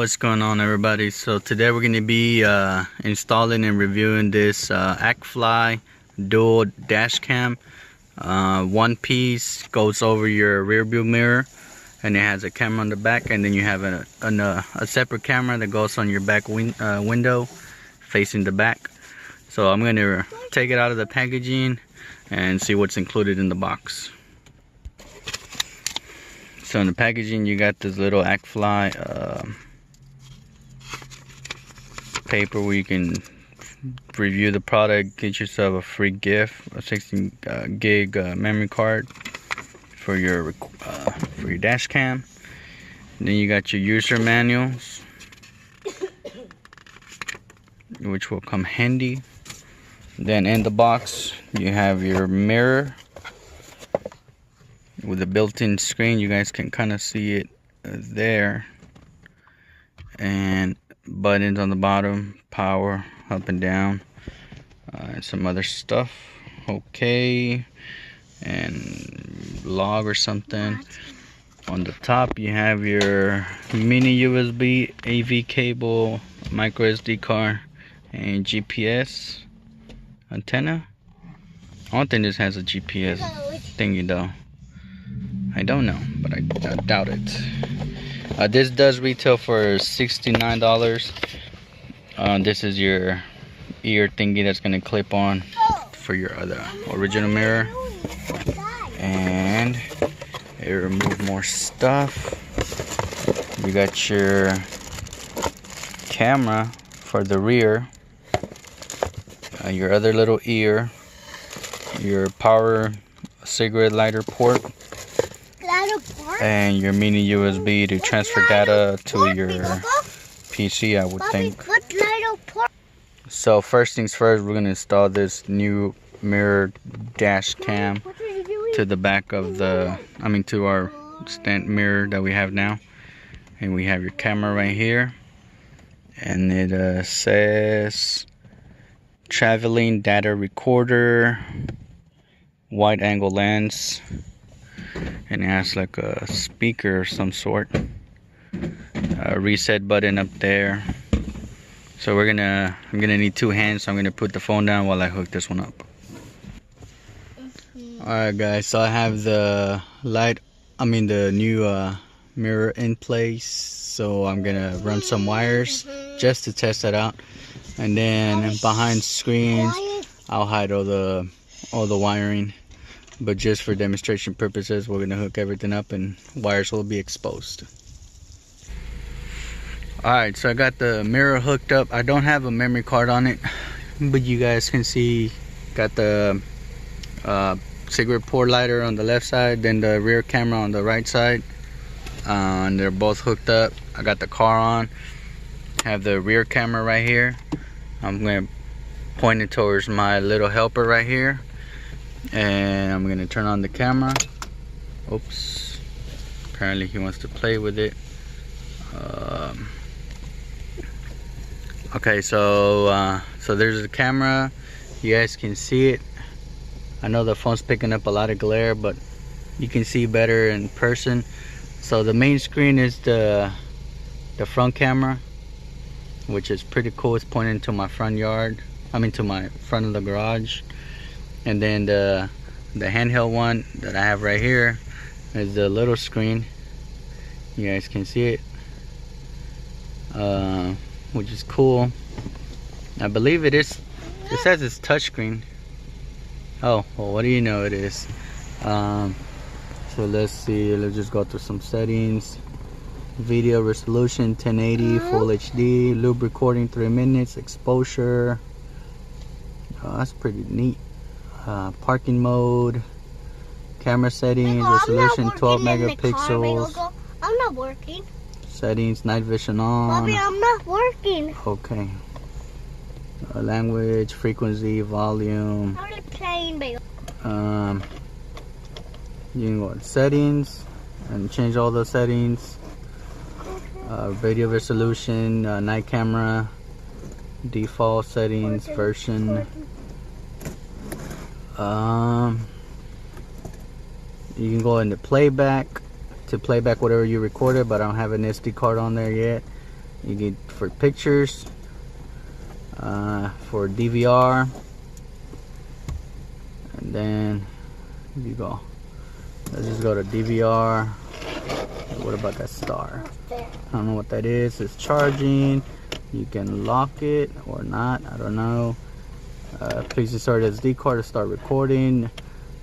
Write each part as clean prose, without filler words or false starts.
What's going on, everybody? So today we're going to be installing and reviewing this Accfly dual dash cam. One piece goes over your rear view mirror, and it has a camera on the back, and then you have a separate camera that goes on your back window facing the back. So I'm going to take it out of the packaging and see what's included in the box. So in the packaging you got this little Accfly paper where you can review the product, get yourself a free gift, a 16 gig memory card for your dash cam. And then you got your user manuals, which will come handy. Then in the box you have your mirror with a built-in screen. You guys can kind of see it there, and buttons on the bottom, power up and down, and some other stuff. Okay, and log or something. On the top you have your mini USB, AV cable, micro SD card, and GPS antenna. I don't think this has a GPS thingy though. I don't know, but I doubt it. This does retail for $69. This is your ear thingy that's going to clip on for your other original mirror. And it remove more stuff. You got your camera for the rear, your other little ear, your power cigarette lighter port, and your mini USB to transfer data to your PC, I would think. So first things first, we're going to install this new mirror dash cam to the back of to our stand mirror that we have now. And we have your camera right here, and it says traveling data recorder, wide angle lens, and it has like a speaker of some sort, a reset button up there. So I'm gonna need two hands, so I'm gonna put the phone down while I hook this one up. Alright guys, so I have the the new mirror in place, so I'm gonna run some wires just to test that out, and then behind screens I'll hide all the wiring. But just for demonstration purposes, we're gonna hook everything up and wires will be exposed. Alright, so I got the mirror hooked up. I don't have a memory card on it, but you guys can see got the cigarette port lighter on the left side, then the rear camera on the right side, and they're both hooked up. I got the car on, have the rear camera right here. I'm gonna point it towards my little helper right here, and I'm gonna turn on the camera. Oops, apparently he wants to play with it. Okay, so there's the camera. You guys can see it. I know the phone's picking up a lot of glare, but you can see better in person. So the main screen is the front camera, which is pretty cool. It's pointing to my front yard, to my front of the garage. And then the handheld one that I have right here is the little screen. You guys can see it, which is cool. I believe it is. It says it's touchscreen. Oh, well, what do you know it is? So let's see. Let's just go through some settings. Video resolution 1080 full HD, loop recording 3 minutes, exposure. Oh, that's pretty neat. Parking mode, camera settings, resolution 12 megapixels. I'm not working. Settings, night vision on. Bobby, I'm not working. Okay. Language, frequency, volume. I'm only playing, baby. You can go to settings and change all the settings. Video resolution, night camera, default settings, version. You can go into playback to play back whatever you recorded, but I don't have an SD card on there yet. You get for pictures, for DVR, and then you go. Let's just go to DVR. What about that star? I don't know what that is. It's charging. You can lock it or not. I don't know. Please insert SD card to start recording.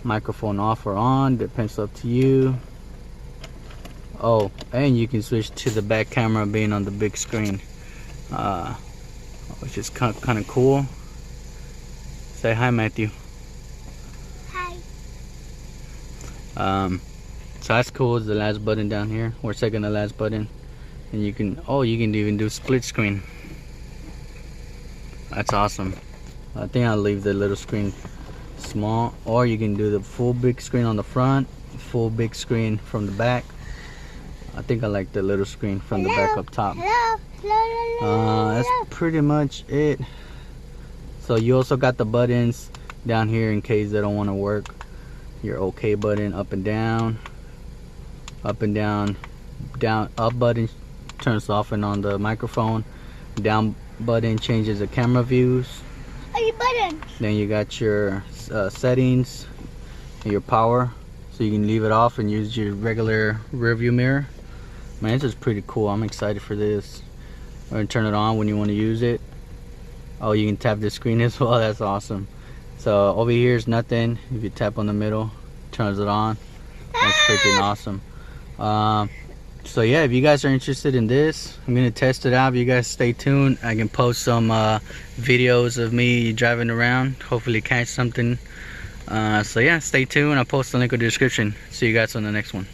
Microphone off or on. Depends, up to you. Oh, and you can switch to the back camera being on the big screen, which is kind of cool. Say hi, Matthew. Hi. So that's cool. It's the last button down here, or second to last button, and you can even do split screen. That's awesome. I think I'll leave the little screen small, or you can do the full big screen on the front, full big screen from the back. I think I like the little screen from the back up top. That's pretty much it. So you also got the buttons down here in case they don't want to work. Your OK button, up and down, down. Up button turns off and on the microphone. Down button changes the camera views. Then you got your settings, your power, so you can leave it off and use your regular rear view mirror. Man, this is pretty cool. I'm excited for this. Or gonna turn it on when you want to use it. Oh, you can tap the screen as well. That's awesome. So over here is nothing. If you tap on the middle, turns it on. That's freaking awesome. So yeah, if you guys are interested in this, I'm gonna test it out. If you guys stay tuned, I can post some videos of me driving around, hopefully catch something. So yeah, stay tuned. I'll post the link in the description. See you guys on the next one.